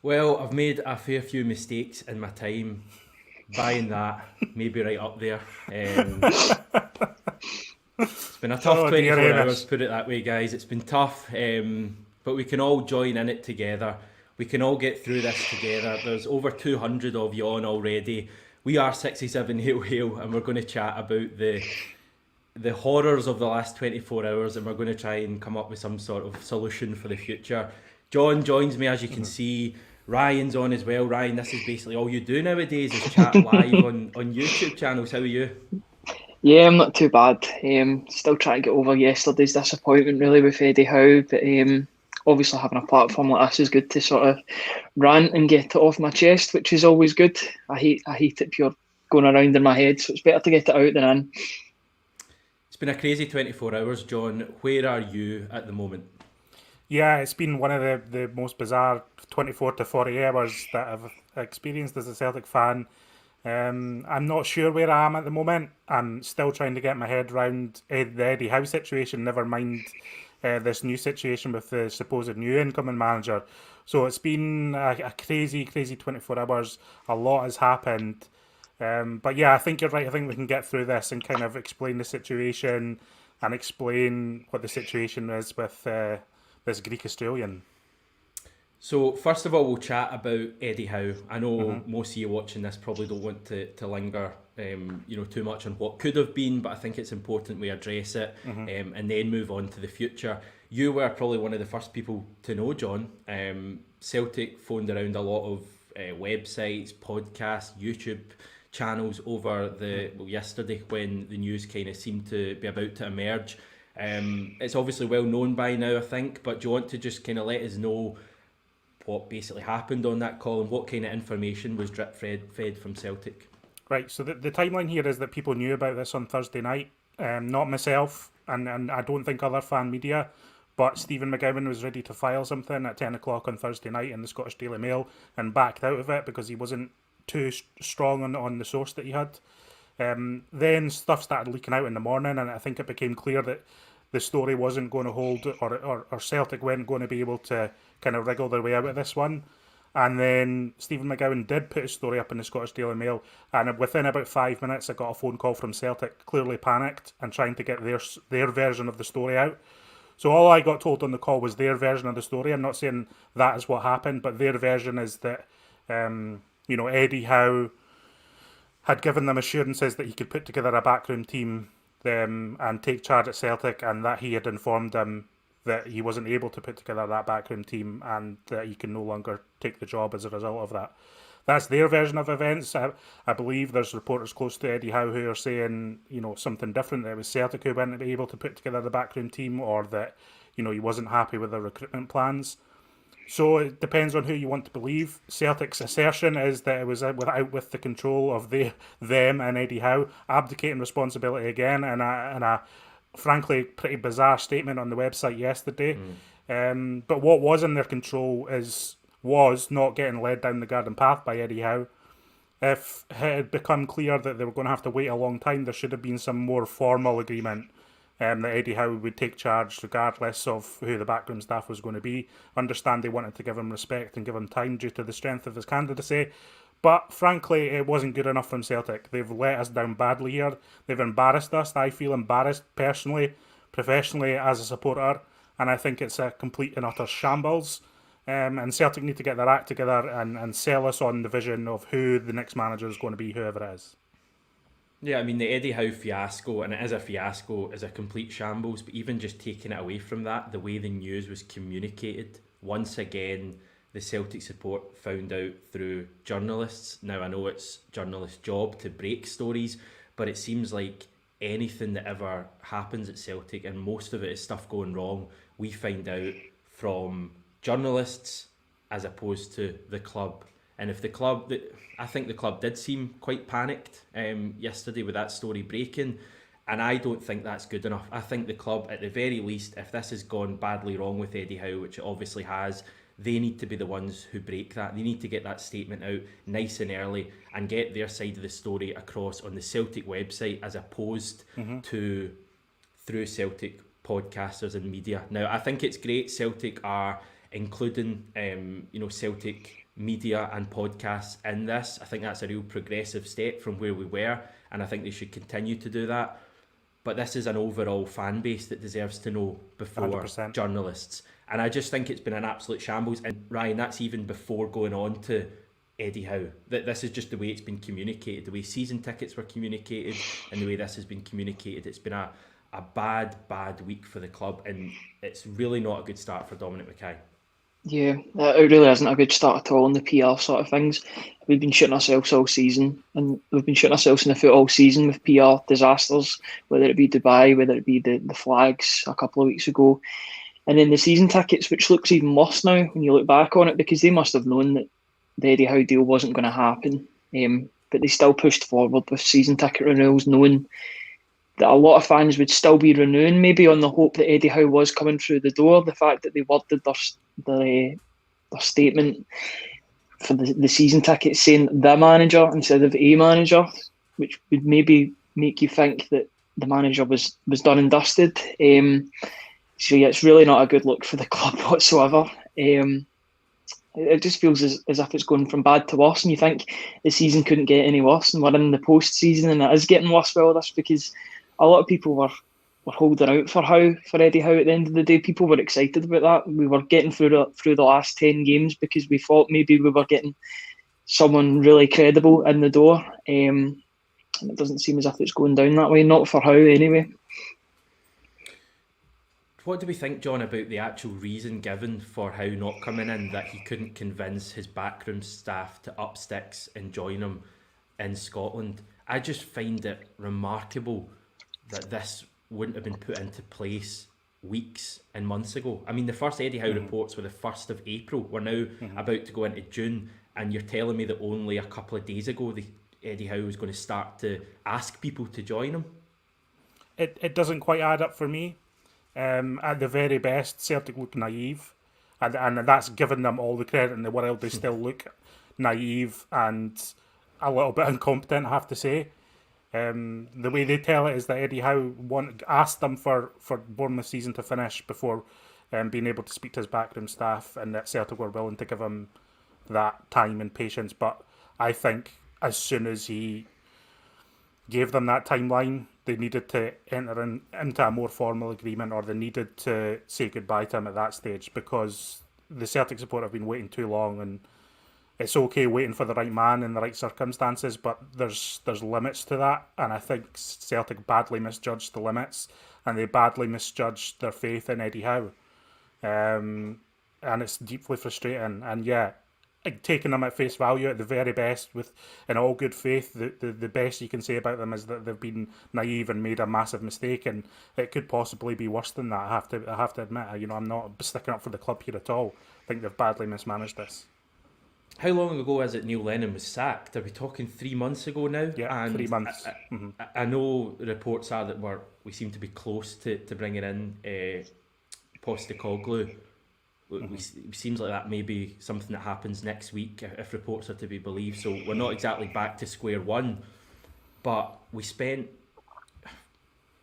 Well, I've made a fair few mistakes in my time. Buying that, maybe right up there. It's been a tough Oh dear 24 hours, Hamish. put it that way, guys. It's been tough, but we can all join in it together. We can all get through this together. There's over 200 of you on already. We are 67 Hail Hail, and we're going to chat about the horrors of the last 24 hours, and we're going to try and come up with some sort of solution for the future. John joins me, as you can see. Ryan's on as well. Ryan, this is basically all you do nowadays is chat live on YouTube channels. How are you? Yeah, I'm not too bad. Still trying to get over yesterday's disappointment really with Eddie Howe, but obviously having a platform like this is good to sort of rant and get it off my chest, which is always good. I hate it pure going around in my head, so it's better to get it out than in. It's been a crazy 24 hours, John. Where are you at the moment? Yeah, it's been one of the most bizarre 24 to 40 hours that I've experienced as a Celtic fan. I'm not sure where I am at the moment. I'm still trying to get my head around the Eddie Howe situation, never mind this new situation with the supposed new incoming manager. So it's been a crazy, crazy 24 hours. A lot has happened. But yeah, I think you're right. I think we can get through this and kind of explain the situation and explain what the situation is with this Greek Australian. So, first of all, we'll chat about Eddie Howe. I know most of you watching this probably don't want to linger too much on what could have been, but I think it's important we address it and then move on to the future. You were probably one of the first people to know John. Celtic phoned around a lot of websites, podcasts, YouTube channels over yesterday when the news kind of seemed to be about to emerge. It's obviously well known by now, I think, but do you want to just kind of let us know what basically happened on that call and what kind of information was fed from Celtic? Right, so the timeline here is that people knew about this on Thursday night, not myself, and I don't think other fan media, but Stephen McGowan was ready to file something at 10 o'clock on Thursday night in the Scottish Daily Mail and backed out of it because he wasn't too strong on the source that he had. Then stuff started leaking out in the morning, and I think it became clear that the story wasn't going to hold, or Celtic weren't going to be able to kind of wriggle their way out of this one. And then Stephen McGowan did put his story up in the Scottish Daily Mail, and within about 5 minutes, I got a phone call from Celtic, clearly panicked and trying to get their version of the story out. So all I got told on the call was their version of the story. I'm not saying that is what happened, but their version is that Eddie Howe had given them assurances that he could put together a backroom team and take charge at Celtic, and that he had informed them that he wasn't able to put together that backroom team and that he can no longer take the job as a result of that. That's their version of events. I believe there's reporters close to Eddie Howe who are saying, something different. That it was Celtic who weren't able to put together the backroom team, or that, he wasn't happy with the recruitment plans. So it depends on who you want to believe. Celtic's assertion is that it was out with the control of them and Eddie Howe, abdicating responsibility again, and a frankly pretty bizarre statement on the website yesterday. But what was in their control was not getting led down the garden path by Eddie Howe. If it had become clear that they were going to have to wait a long time, there should have been some more formal agreement that Eddie Howe would take charge regardless of who the backroom staff was going to be. Understand they wanted to give him respect and give him time due to the strength of his candidacy. But frankly, it wasn't good enough from Celtic. They've let us down badly here. They've embarrassed us. I feel embarrassed personally, professionally, as a supporter. And I think it's a complete and utter shambles. And Celtic need to get their act together and sell us on the vision of who the next manager is going to be, whoever it is. Yeah, I mean, the Eddie Howe fiasco, and it is a fiasco, is a complete shambles, but even just taking it away from that, the way the news was communicated, once again, the Celtic support found out through journalists. Now, I know it's journalists' job to break stories, but it seems like anything that ever happens at Celtic, and most of it is stuff going wrong, we find out from journalists as opposed to the club. And if the club, I think the club did seem quite panicked yesterday with that story breaking, and I don't think that's good enough. I think the club, at the very least, if this has gone badly wrong with Eddie Howe, which it obviously has, they need to be the ones who break that. They need to get that statement out nice and early and get their side of the story across on the Celtic website as opposed to through Celtic podcasters and media. Now, I think it's great Celtic are including Celtic media and podcasts in this. I think that's a real progressive step from where we were, and I think they should continue to do that. But this is an overall fan base that deserves to know before 100%. journalists. And I just think it's been an absolute shambles. And Ryan, that's even before going on to Eddie Howe. That this is just the way it's been communicated, the way season tickets were communicated, and the way this has been communicated. It's been a bad week for the club, and it's really not a good start for Dominic Mackay. Yeah, it really isn't a good start at all in the PR sort of things. We've been shooting ourselves all season, and we've been shooting ourselves in the foot all season with PR disasters, whether it be Dubai, whether it be the flags a couple of weeks ago. And then the season tickets, which looks even worse now when you look back on it, because they must have known that the Eddie Howe deal wasn't going to happen. But they still pushed forward with season ticket renewals, knowing that a lot of fans would still be renewing, maybe on the hope that Eddie Howe was coming through the door. The fact that they worded their statement for the season tickets saying the manager instead of a manager, which would maybe make you think that the manager was done and dusted. So yeah, it's really not a good look for the club whatsoever. It just feels as if it's going from bad to worse, and you think the season couldn't get any worse, and we're in the post-season and it is getting worse for all this, because a lot of people were holding out for Eddie Howe at the end of the day. People were excited about that. We were getting through the last 10 games because we thought maybe we were getting someone really credible in the door. And it doesn't seem as if it's going down that way, not for Howe anyway. What do we think, John, about the actual reason given for Howe not coming in, that he couldn't convince his backroom staff to up sticks and join him in Scotland? I just find it remarkable that this wouldn't have been put into place weeks and months ago. I mean, the first Eddie Howe reports were the 1st of April. We're now about to go into June, and you're telling me that only a couple of days ago Eddie Howe was going to start to ask people to join him? It doesn't quite add up for me. At the very best, Celtic look naive, and that's given them all the credit in the world. They still look naive and a little bit incompetent, I have to say. The way they tell it is that Eddie Howe asked them for Bournemouth season to finish before being able to speak to his backroom staff, and that Celtic were willing to give him that time and patience. But I think as soon as he gave them that timeline, they needed to enter into a more formal agreement, or they needed to say goodbye to him at that stage, because the Celtic support have been waiting too long, and it's okay waiting for the right man in the right circumstances, but there's limits to that, and I think Celtic badly misjudged the limits, and they badly misjudged their faith in Eddie Howe, and it's deeply frustrating. And yeah, taking them at face value at the very best, in all good faith, the best you can say about them is that they've been naive and made a massive mistake, and it could possibly be worse than that. I have to admit, I'm not sticking up for the club here at all. I think they've badly mismanaged this. How long ago is it Neil Lennon was sacked? Are we talking 3 months ago now? Yeah, and 3 months. I know reports are that we seem to be close to bringing in Postecoglou. It seems like that may be something that happens next week if reports are to be believed. So we're not exactly back to square one, but we spent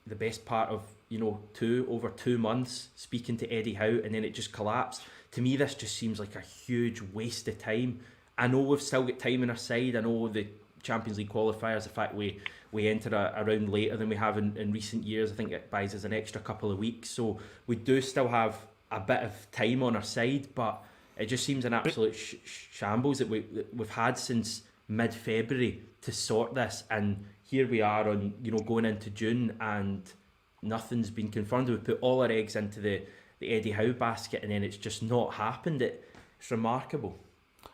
the best part of over 2 months speaking to Eddie Howe, and then it just collapsed. To me, this just seems like a huge waste of time. I know we've still got time on our side. I know the Champions League qualifiers, the fact we enter a round later than we have in recent years, I think it buys us an extra couple of weeks. So we do still have a bit of time on our side, but it just seems an absolute shambles that we've had since mid-February to sort this, and here we are on going into June and nothing's been confirmed. We've put all our eggs into the Eddie Howe basket, and then it's just not happened. It's remarkable.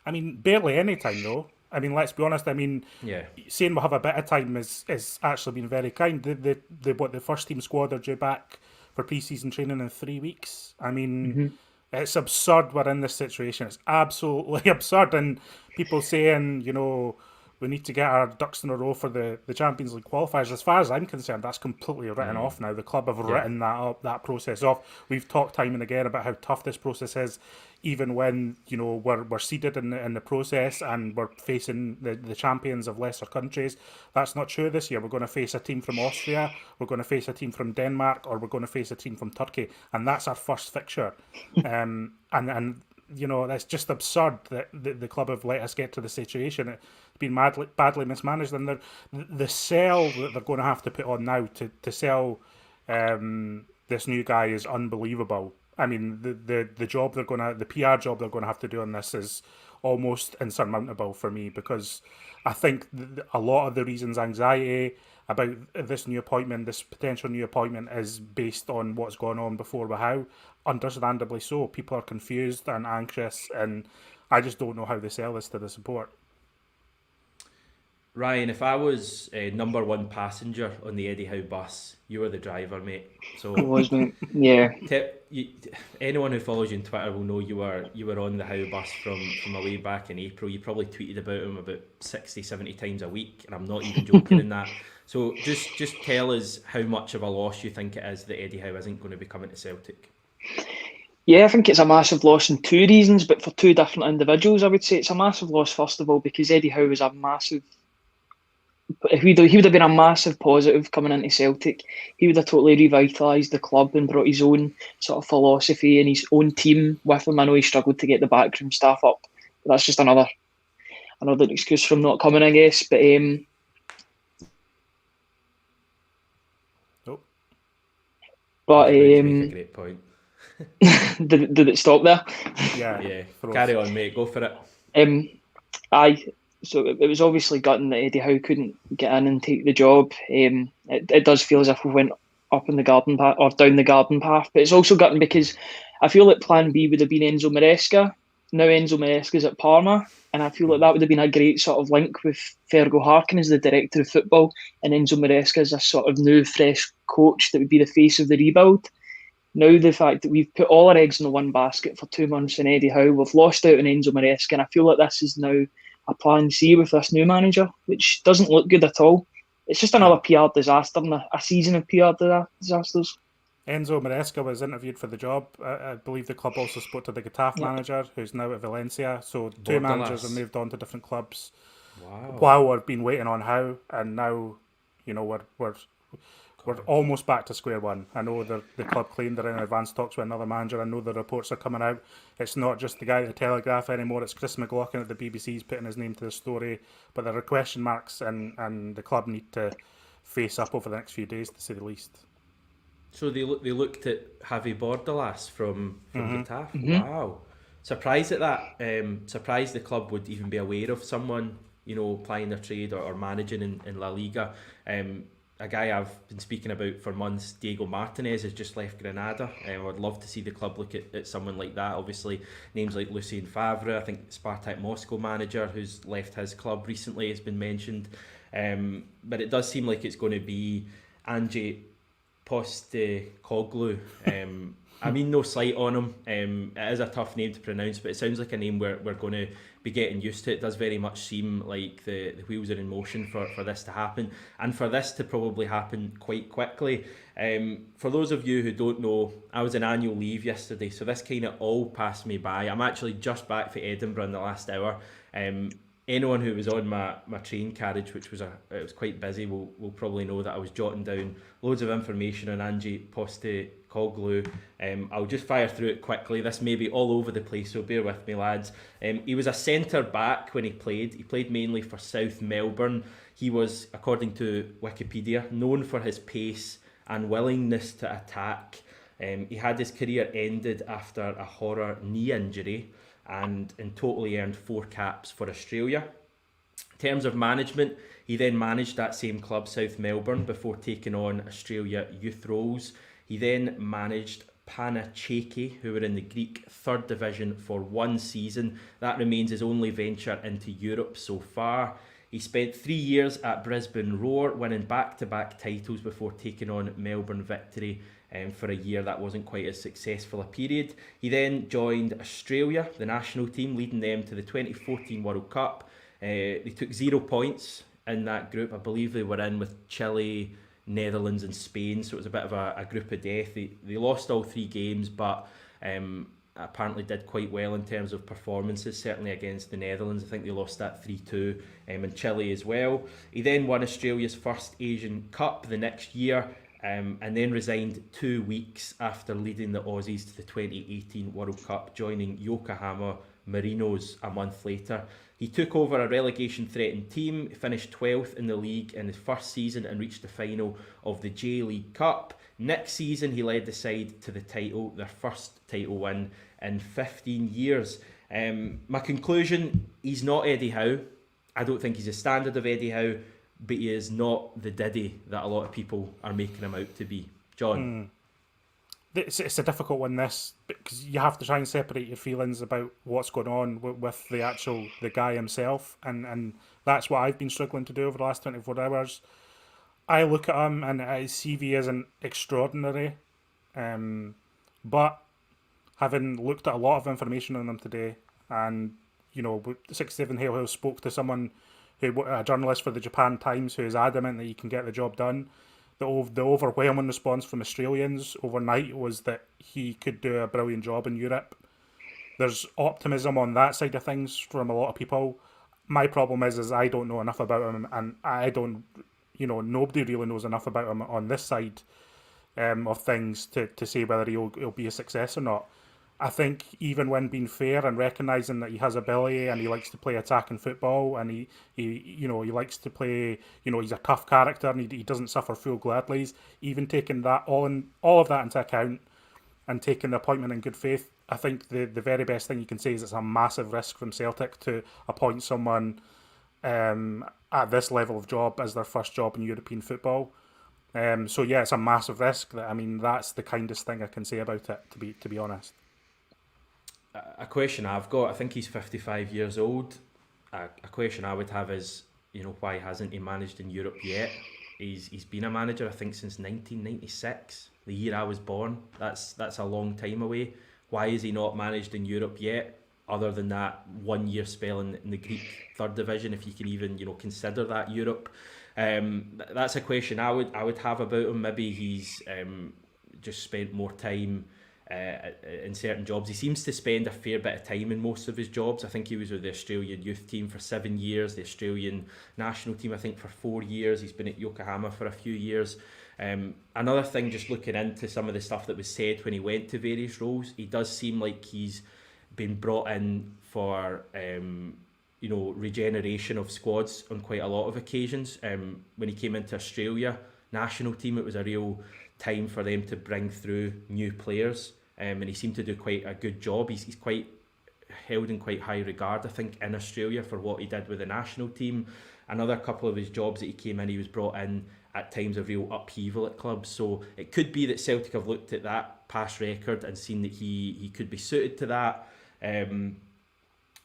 I mean, barely any time though. I mean, let's be honest. I mean, yeah, saying we'll have a bit of time is actually been very kind. The first team squad are due back for pre-season training in 3 weeks. I mean, it's absurd we're in this situation. It's absolutely absurd. And people saying, we need to get our ducks in a row for the Champions League qualifiers. As far as I'm concerned, that's completely written off now. The club have written that process off. We've talked time and again about how tough this process is, even when we're seeded in the process and we're facing the champions of lesser countries. That's not true this year. We're going to face a team from Austria, we're going to face a team from Denmark, or we're going to face a team from Turkey, and that's our first fixture. And that's just absurd that the club have let us get to the situation. It's been badly mismanaged, and the sell that they're going to have to put on now to sell this new guy is unbelievable. I mean, the job the PR job they're going to have to do on this is almost insurmountable for me, because I think a lot of the reasons anxiety about this potential new appointment, is based on what's gone on before with Howe. Understandably so. People are confused and anxious, and I just don't know how they sell this to the support. Ryan, if I was number one passenger on the Eddie Howe bus, you were the driver, mate. So It was, mate. Yeah. Anyone who follows you on Twitter will know you were on the Howe bus from away back in April. You probably tweeted about him about 60, 70 times a week, and I'm not even joking in that. So just tell us how much of a loss you think it is that Eddie Howe isn't going to be coming to Celtic. Yeah, I think it's a massive loss in two reasons, but for two different individuals. I would say it's a massive loss, first of all, because Eddie Howe was a massive... He would have been a massive positive coming into Celtic. He would have totally revitalised the club and brought his own sort of philosophy and his own team with him. I know he struggled to get the backroom staff up, but that's just another excuse for him not coming, I guess. But Make a great point. did it stop there? Yeah. Carry on, mate. Go for it. So it was obviously gutting that Eddie Howe couldn't get in and take the job. It does feel as if we went up in the garden path or down the garden path, but it's also gutting because I feel like Plan B would have been Enzo Maresca. Now Enzo Maresca's at Parma, and I feel like that would have been a great sort of link with Fergal Harkin as the director of football, and Enzo Maresca as a sort of new, fresh coach that would be the face of the rebuild. Now the fact that we've put all our eggs in the one basket for 2 months in Eddie Howe, we've lost out on Enzo Maresca, and I feel like this is now a plan C with this new manager, which doesn't look good at all. It's just another PR disaster and a season of PR disasters. Enzo Maresca was interviewed for the job. I believe the club also spoke to the Getafe manager, who's now at Valencia. So two managers have moved on to different clubs. Wow. While we've been waiting on Howe, and now, we're almost back to square one. I know the club claimed they're in advanced talks with another manager. I know the reports are coming out. It's not just the guy at the Telegraph anymore. It's Chris McLaughlin at the BBC's putting his name to the story. But there are question marks, and the club need to face up over the next few days, to say the least. So they looked at Javi Bordalas from Getafe. Mm-hmm. Wow. Surprised at that. Surprised the club would even be aware of someone, plying their trade or managing in La Liga. A guy I've been speaking about for months, Diego Martinez, has just left Granada. I would love to see the club look at someone like that. Obviously, names like Lucien Favre, I think Spartak Moscow manager, who's left his club recently, has been mentioned. But it does seem like it's going to be Ange Postecoglou. I mean, no slight on him. It is a tough name to pronounce, but it sounds like a name we're going to be getting used to. It does very much seem like the wheels are in motion for this to happen, and for this to probably happen quite quickly. For those of you who don't know, I was on annual leave yesterday, so this kind of all passed me by. I'm actually just back for Edinburgh in the last hour. Anyone who was on my train carriage, which was it was quite busy, will probably know that I was jotting down loads of information on Ange Postecoglou. I'll just fire through it quickly. This may be all over the place, so bear with me, lads. He was a centre back when he played. He played mainly for South Melbourne. He was, according to Wikipedia, known for his pace and willingness to attack. He had his career ended after a horror knee injury, and in total he earned 4 caps for Australia. In terms of management, he then managed that same club, South Melbourne, before taking on Australia youth roles. He then managed Panathinaikos, who were in the Greek 3rd division, for 1 season. That remains his only venture into Europe so far. He spent 3 years at Brisbane Roar, winning back-to-back titles before taking on Melbourne Victory. For a year that wasn't quite as successful a period. He then joined Australia, the national team, leading them to the 2014 World Cup. They took 0 points in that group. I believe they were in with Chile, Netherlands and Spain, so it was a bit of a group of death. They lost all 3 games, but apparently did quite well in terms of performances, certainly against the Netherlands. I think they lost that 3-2, and Chile as well. He then won Australia's first Asian Cup the next year, and then resigned 2 weeks after leading the Aussies to the 2018 World Cup, joining Yokohama Marinos a month later. He took over a relegation-threatened team, finished 12th in the league in his first season and reached the final of the J-League Cup. Next season, he led the side to the title, their first title win in 15 years. My conclusion, he's not Eddie Howe. I don't think he's a standard of Eddie Howe, but he is not the Diddy that a lot of people are making him out to be. John? It's a difficult one, this, because you have to try and separate your feelings about what's going on with the guy himself, and that's what I've been struggling to do over the last 24 hours. I look at him and his CV isn't extraordinary, but having looked at a lot of information on him today, and 67 Hail Hill spoke to someone a journalist for the Japan Times, who is adamant that he can get the job done. The overwhelming response from Australians overnight was that he could do a brilliant job in Europe. There's optimism on that side of things from a lot of people. My problem is I don't know enough about him, and I don't, nobody really knows enough about him on this side of things to say whether he'll be a success or not. I think even when being fair and recognising that he has ability and he likes to play attacking football, and he likes to play, he's a tough character and he doesn't suffer fool gladly. Even taking that all of that into account and taking the appointment in good faith, I think the very best thing you can say is it's a massive risk from Celtic to appoint someone at this level of job as their first job in European football. So yeah, it's a massive risk. That's the kindest thing I can say about it, to be honest. A question I've got, I think he's 55 years old. A question I would have is, why hasn't he managed in Europe yet? He's been a manager, I think, since 1996, the year I was born. That's a long time away. Why is he not managed in Europe yet, other than that 1 year spell in the Greek third division, if you can even consider that Europe? That's a question I would have about him. Maybe he's just spent more time in certain jobs. He seems to spend a fair bit of time in most of his jobs. I think he was with the Australian youth team for 7 years, the Australian national team I think for 4 years. He's been at Yokohama for a few years. Another thing, just looking into some of the stuff that was said when he went to various roles, he does seem like he's been brought in for regeneration of squads on quite a lot of occasions. When he came into Australia national team, it was a real time for them to bring through new players, and he seemed to do quite a good job. He's quite held in quite high regard, I think, in Australia for what he did with the national team. Another couple of his jobs that he came in, he was brought in at times of real upheaval at clubs. So it could be that Celtic have looked at that past record and seen that he could be suited to that.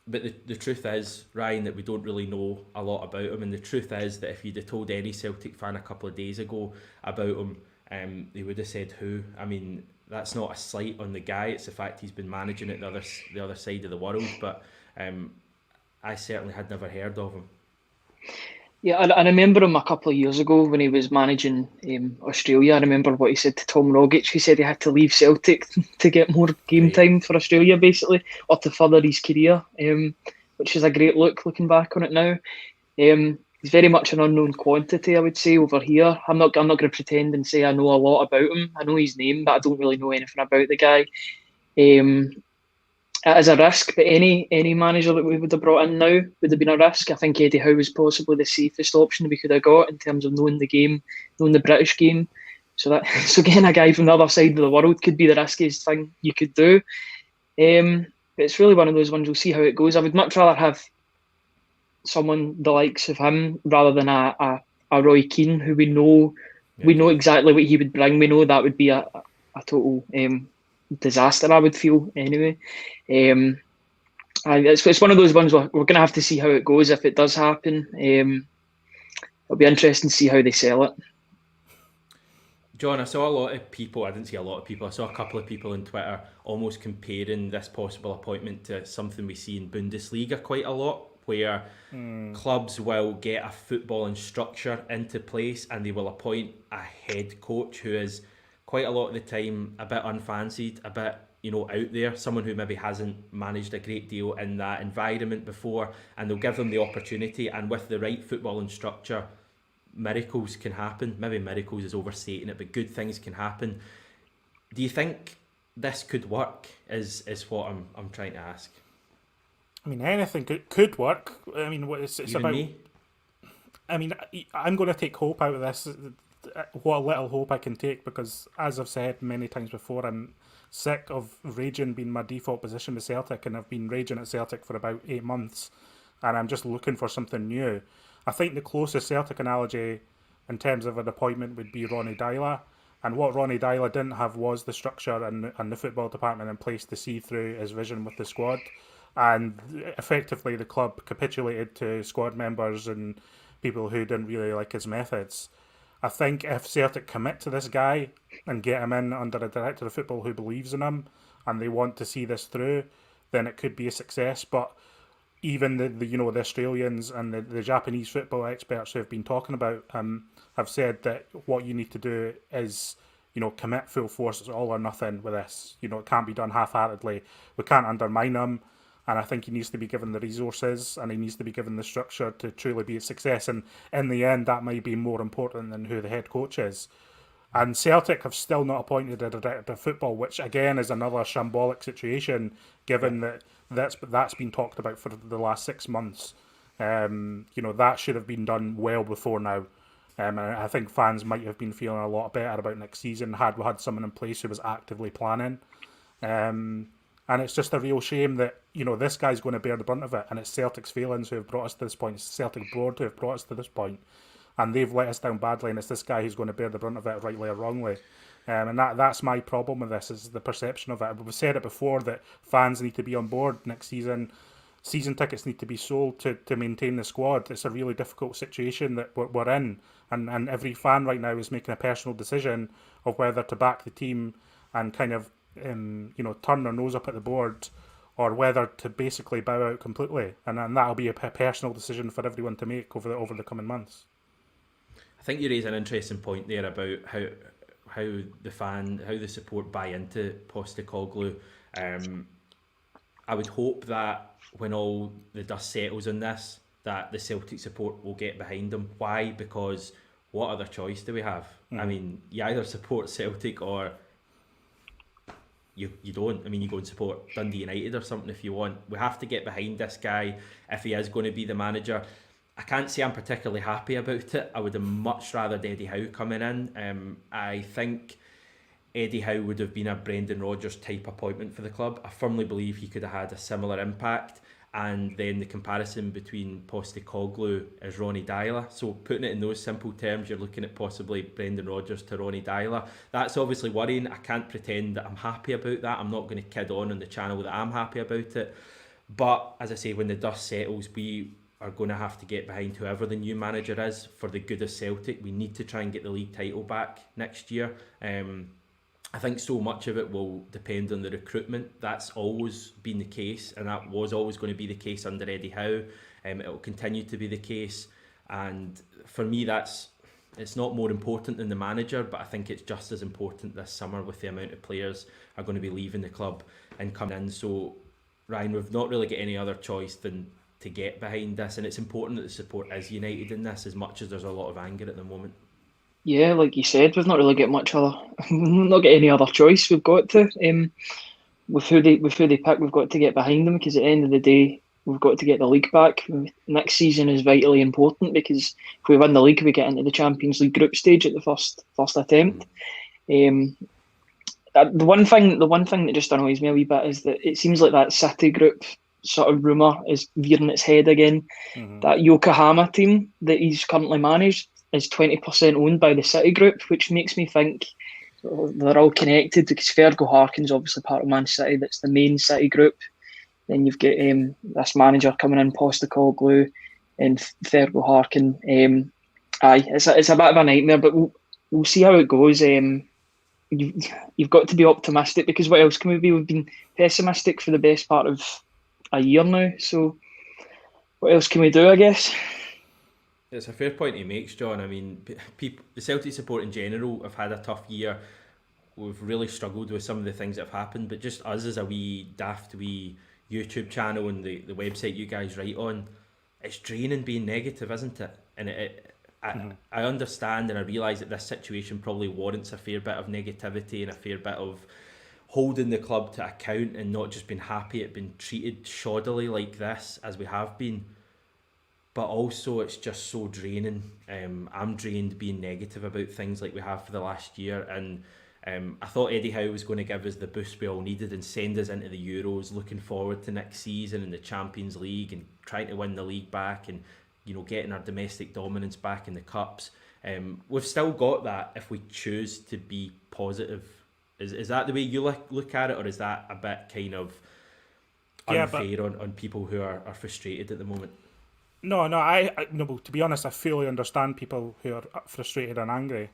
But the truth is, Ryan, that we don't really know a lot about him. And the truth is that if you'd have told any Celtic fan a couple of days ago about him, they would have said who. That's not a slight on the guy, it's the fact he's been managing at the other side of the world, but I certainly had never heard of him. Yeah, I remember him a couple of years ago when he was managing Australia. I remember what he said to Tom Rogic. He said he had to leave Celtic to get more game time for Australia, basically, or to further his career, which is a great look looking back on it now. He's very much an unknown quantity, I would say, over here. I'm not going to pretend and say I know a lot about him. I know his name, but I don't really know anything about the guy. It is a risk, but any manager that we would have brought in now would have been a risk. I think Eddie Howe was possibly the safest option we could have got in terms of knowing the game, knowing the British game. So getting a guy from the other side of the world could be the riskiest thing you could do. But it's really one of those ones. We'll see how it goes. I would much rather have someone the likes of him rather than a Roy Keane, who we know exactly what he would bring. We know that would be a total disaster, I would feel anyway. It's one of those ones we're going to have to see how it goes if it does happen. It'll be interesting to see how they sell it. John, I saw a lot of people, I didn't see a lot of people, I saw a couple of people on Twitter almost comparing this possible appointment to something we see in Bundesliga quite a lot, where clubs will get a footballing structure into place and they will appoint a head coach who is quite a lot of the time a bit unfancied, a bit out there, someone who maybe hasn't managed a great deal in that environment before, and they'll give them the opportunity, and with the right footballing structure miracles can happen. Maybe miracles is overstating it, but good things can happen. Do you think this could work? Is what I'm trying to ask. I mean, anything could work. I mean, it's Even about. me? I mean, I'm going to take hope out of this. What little hope I can take, because as I've said many times before, I'm sick of raging being my default position with Celtic, and I've been raging at Celtic for about 8 months, and I'm just looking for something new. I think the closest Celtic analogy in terms of an appointment would be Ronnie Deila, and what Ronnie Deila didn't have was the structure and the football department in place to see through his vision with the squad, and effectively the club capitulated to squad members and people who didn't really like his methods. I think if Celtic commit to this guy and get him in under a director of football who believes in him and they want to see this through, then it could be a success. But even the Australians and the Japanese football experts who have been talking about have said that what you need to do is commit full force. It's all or nothing with this. It can't be done half-heartedly. We can't undermine him. And I think he needs to be given the resources and he needs to be given the structure to truly be a success. And in the end, that might be more important than who the head coach is. And Celtic have still not appointed a director of football, which again is another shambolic situation, given that that's been talked about for the last 6 months. That should have been done well before now. And I think fans might have been feeling a lot better about next season had we had someone in place who was actively planning. And it's just a real shame that, this guy's going to bear the brunt of it. And it's Celtic's failings who have brought us to this point. It's the Celtic board who have brought us to this point. And they've let us down badly. And it's this guy who's going to bear the brunt of it, rightly or wrongly. And that's my problem with this, is the perception of it. We've said it before that fans need to be on board next season. Season tickets need to be sold to maintain the squad. It's a really difficult situation that we're in. And every fan right now is making a personal decision of whether to back the team and kind of turn their nose up at the board, or whether to basically bow out completely, and that'll be a personal decision for everyone to make over the coming months. I think you raise an interesting point there about how the support buy into Postecoglou. I would hope that when all the dust settles on this, that the Celtic support will get behind them. Why? Because what other choice do we have? I mean, you either support Celtic or you don't. I mean, you go and support Dundee United or something if you want. We have to get behind this guy if he is going to be the manager. I can't say I'm particularly happy about it. I would have much rather Eddie Howe coming in. I think Eddie Howe would have been a Brendan Rodgers type appointment for the club. I firmly believe he could have had a similar impact. And then the comparison between Postecoglou as Ronnie Deila. So putting it in those simple terms, you're looking at possibly Brendan Rodgers to Ronnie Deila. That's obviously worrying. I can't pretend that I'm happy about that. I'm not going to kid on the channel that I'm happy about it. But as I say, when the dust settles, we are going to have to get behind whoever the new manager is for the good of Celtic. We need to try and get the league title back next year. I think so much of it will depend on the recruitment. That's always been the case, and that was always going to be the case under Eddie Howe. It will continue to be the case, and for me, it's not more important than the manager, but I think it's just as important this summer with the amount of players are going to be leaving the club and coming in. So, Ryan, we've not really got any other choice than to get behind this, and it's important that the support is united in this, as much as there's a lot of anger at the moment. Yeah, like you said, we've not really got not got any other choice. We've got to, with who they pick, we've got to get behind them, because at the end of the day, we've got to get the league back. Next season is vitally important, because if we win the league, we get into the Champions League group stage at the first attempt. The one thing that just annoys me a wee bit is that it seems like that City group sort of rumour is veering its head again. That Yokohama team that he's currently managed is 20% owned by the City group, which makes me think they're all connected, because Fergal Harkin's obviously part of Man City. That's the main City group. Then you've got this manager coming in, Postecoglou, and Fergal Harkin. It's a bit of a nightmare, but we'll see how it goes. You've got to be optimistic, because what else can we be? We've been pessimistic for the best part of a year now. So what else can we do, I guess? It's a fair point he makes, John. I mean, the Celtic support in general have had a tough year. We've really struggled with some of the things that have happened, but just us as a daft YouTube channel and the website you guys write on, it's draining being negative, isn't it? And I understand and I realise that this situation probably warrants a fair bit of negativity and a fair bit of holding the club to account and not just being happy at being treated shoddily like this as we have been. But also it's just so draining. I'm drained being negative about things like we have for the last year, and I thought Eddie Howe was going to give us the boost we all needed and send us into the Euros, looking forward to next season and the Champions League and trying to win the league back and, you know, getting our domestic dominance back in the cups. We've still got that if we choose to be positive. Is that the way you look at it, or is that a bit kind of unfair on people who are frustrated at the moment? No, well, to be honest, I fully understand people who are frustrated and angry.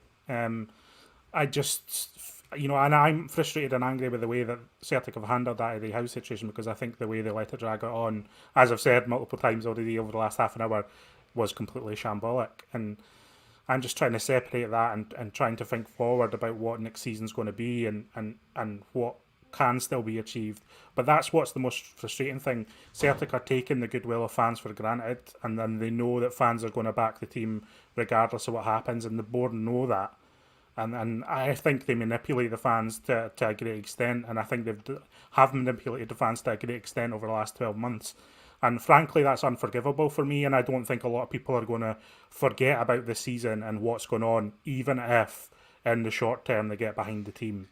I just, and I'm frustrated and angry with the way that Celtic have handled that Eddie Howe situation, because I think the way they let it drag it on, as I've said multiple times already over the last half an hour, was completely shambolic. And I'm just trying to separate that and trying to think forward about what next season's going to be and what can still be achieved. But that's what's the most frustrating thing. Celtic are taking the goodwill of fans for granted, and then they know that fans are going to back the team regardless of what happens, and the board know that. And I think they manipulate the fans to a great extent, and I think have manipulated the fans to a great extent over the last 12 months. And frankly, that's unforgivable for me, and I don't think a lot of people are going to forget about this season and what's going on, even if in the short term they get behind the team.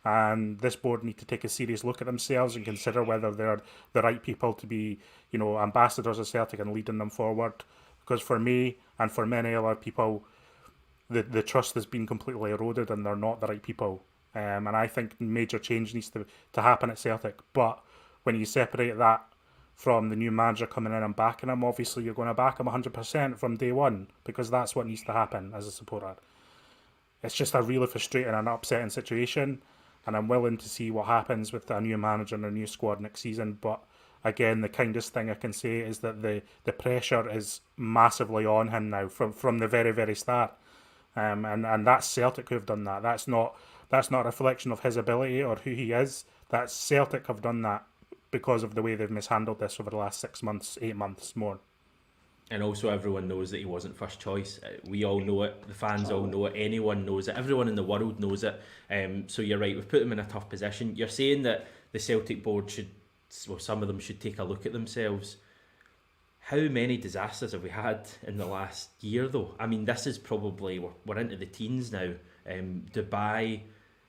And this board need to take a serious look at themselves and consider whether they're the right people to be, ambassadors of Celtic and leading them forward. Because for me and for many other people, the trust has been completely eroded and they're not the right people. And I think major change needs to happen at Celtic. But when you separate that from the new manager coming in and backing him, obviously you're going to back him 100% from day one, because that's what needs to happen as a supporter. It's just a really frustrating and upsetting situation, and I'm willing to see what happens with a new manager and a new squad next season. But again, the kindest thing I can say is that the pressure is massively on him now from the very, very start. And that's Celtic who've done that. That's not a reflection of his ability or who he is. That's Celtic have done that because of the way they've mishandled this over the last 6 months, 8 months more. And also everyone knows that he wasn't first choice. We all know it, the fans all know it, anyone knows it, everyone in the world knows it. So you're right, we've put them in a tough position. You're saying that the Celtic board some of them should take a look at themselves. How many disasters have we had in the last year though? I mean, this is probably, we're into the teens now. Dubai,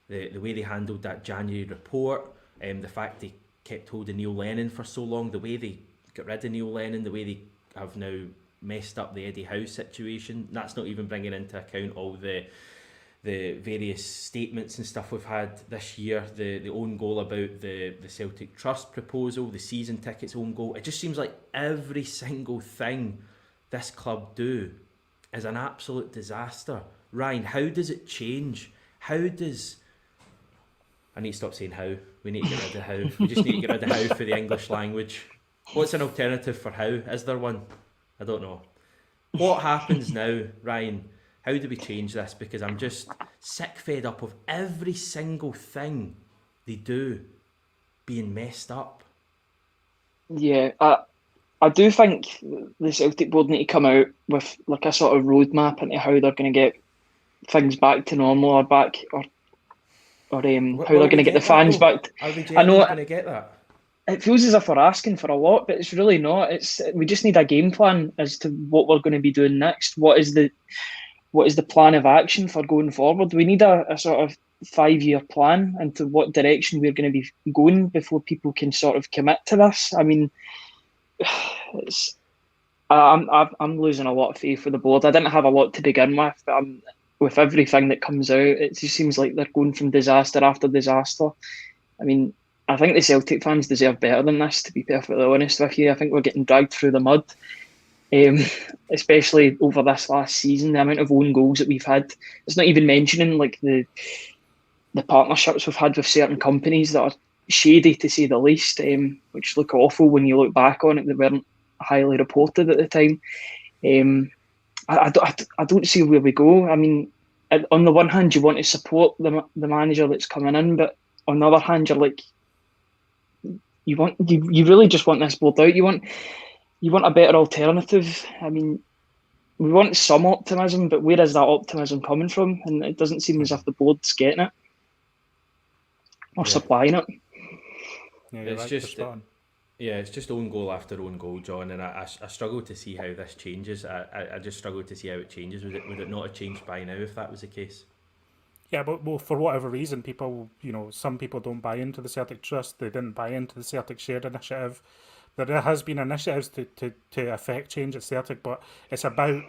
the way they handled that January report, the fact they kept hold of Neil Lennon for so long, the way they got rid of Neil Lennon, the way they have now messed up the Eddie Howe situation. That's not even bringing into account all the various statements and stuff we've had this year, the own goal about the Celtic Trust proposal, the season tickets own goal. It just seems like every single thing this club do is an absolute disaster. Ryan, how does it change? I need to stop saying how. We need to get rid of how. We just need to get rid of how for the English language. What's an alternative for how? Is there one? I don't know. What happens now, Ryan? How do we change this? Because I'm just sick fed up of every single thing they do being messed up. Yeah, I do think the Celtic board need to come out with like a sort of roadmap into how they're going to get things back to normal or back or how they're going to get the fans back. Are we genuinely going to get that? It feels as if we're asking for a lot, but it's really not. We just need a game plan as to what we're going to be doing next. What is the plan of action for going forward? We need a sort of 5-year plan into what direction we're going to be going before people can sort of commit to this. I mean, I'm losing a lot of faith with the board. I didn't have a lot to begin with, but with everything that comes out, it just seems like they're going from disaster after disaster. I mean, I think the Celtic fans deserve better than this, to be perfectly honest with you. I think we're getting dragged through the mud, especially over this last season. The amount of own goals that we've had. It's not even mentioning like the partnerships we've had with certain companies that are shady, to say the least, which look awful when you look back on it. They weren't highly reported at the time. I don't see where we go. I mean, on the one hand, you want to support the manager that's coming in, but on the other hand, you're like, you really just want this board out. You want a better alternative. I mean, we want some optimism, but where is that optimism coming from? And it doesn't seem as if the board's getting it or Yeah, supplying it. Yeah, you're it's right. You're just spot on. yeah, it's just own goal after own goal, John, and I struggle to see how this changes. I just struggle to see how it changes. Would it not have changed by now if that was the case? Yeah, but well, for whatever reason, people, some people don't buy into the Celtic Trust. They didn't buy into the Celtic Shared Initiative. There has been initiatives to affect change at Celtic, but it's about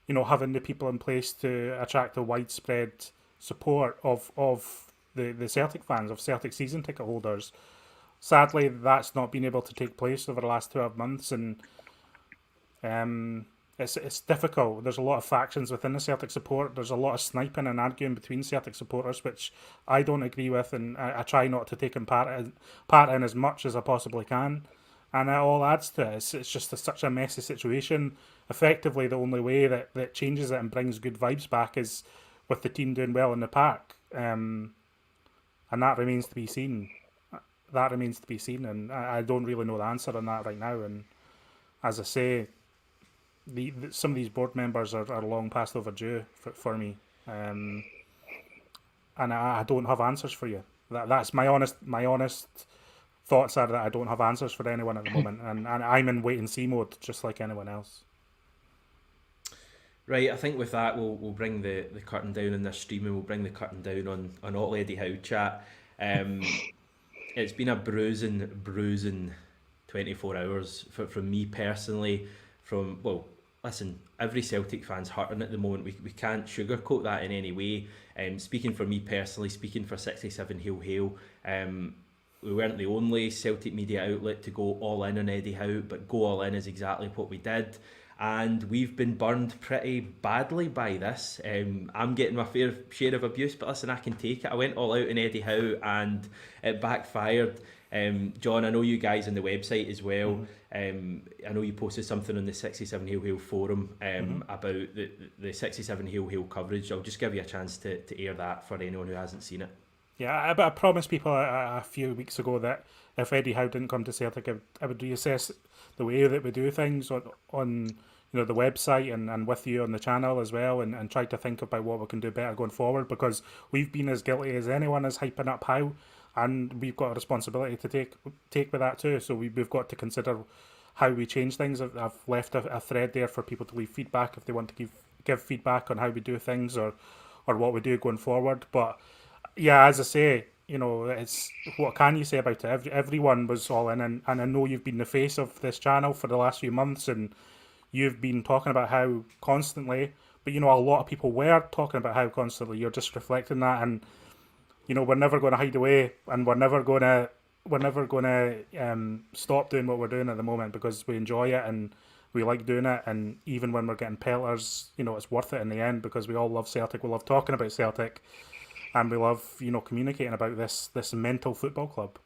having the people in place to attract a widespread support of the Celtic fans, of Celtic season ticket holders. Sadly, that's not been able to take place over the last 12 months, and it's difficult. There's a lot of factions within the Celtic support. There's a lot of sniping and arguing between Celtic supporters, which I don't agree with, and I try not to take part in as much as I possibly can. And it all adds to it. It's just such a messy situation. Effectively, the only way that changes it and brings good vibes back is with the team doing well in the park. And that remains to be seen. That remains to be seen, and I don't really know the answer on that right now. And as I say, some of these board members are long past overdue for me, and I don't have answers for you. That's my honest thoughts are that I don't have answers for anyone at the moment, and I'm in wait and see mode, just like anyone else. Right, I think with that we'll bring the curtain down on this stream, and we'll bring the curtain down on all Eddie Howe chat. It's been a bruising 24 hours from me personally. Listen, every Celtic fan's hurting at the moment. We can't sugarcoat that in any way. Speaking for me personally, speaking for 67 Hail Hail, we weren't the only Celtic media outlet to go all in on Eddie Howe, but go all in is exactly what we did. And we've been burned pretty badly by this. I'm getting my fair share of abuse, but listen, I can take it. I went all out in Eddie Howe and it backfired. John, I know you guys on the website as well. I know you posted something on the 67 Hail Hail forum about the 67 Hail Hail coverage. I'll just give you a chance to air that for anyone who hasn't seen it. Yeah, but I promised people a few weeks ago that if Eddie Howe didn't come to Celtic, I would reassess the way that we do things on the website and with you on the channel as well, and try to think about what we can do better going forward, because we've been as guilty as anyone as hyping up Howe, and we've got a responsibility to take with that too. So we've got to consider how we change things. I've left a thread there for people to leave feedback if they want to give feedback on how we do things or what we do going forward. But yeah, as I say, it's what can you say about it? Everyone was all in, and I know you've been the face of this channel for the last few months, and you've been talking about how constantly, but a lot of people were talking about how constantly. You're just reflecting that, and we're never going to hide away, and we're never going to stop doing what we're doing at the moment, because we enjoy it and we like doing it. And even when we're getting pelters, it's worth it in the end, because we all love Celtic. We love talking about Celtic, and we love communicating about this mental football club.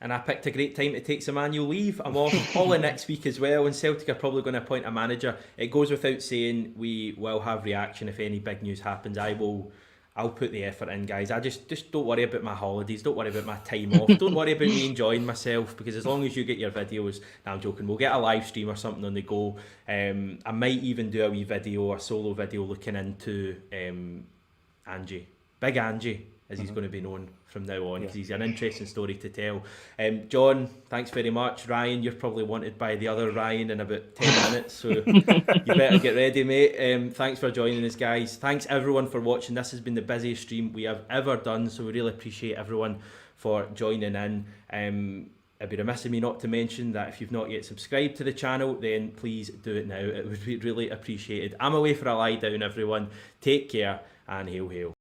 And I picked a great time to take some annual leave. I'm off all in next week as well, and Celtic are probably going to appoint a manager. It goes without saying we will have reaction if any big news happens. I'll put the effort in, guys. I just don't worry about my holidays. Don't worry about my time off. Don't worry about me enjoying myself, because as long as you get your videos, no, I'm joking. We'll get a live stream or something on the go. I might even do a solo video looking into Ange, Big Ange, as he's going to be known from now on, because he's an interesting story to tell. John, thanks very much. Ryan, you're probably wanted by the other Ryan in about 10 minutes, so you better get ready, mate. Thanks for joining us, guys. Thanks everyone for watching. This has been the busiest stream we have ever done, so we really appreciate everyone for joining in. It'd be remiss of me not to mention that if you've not yet subscribed to the channel, then please do it now. It would be really appreciated. I'm away for a lie down, everyone. Take care, and hail hail.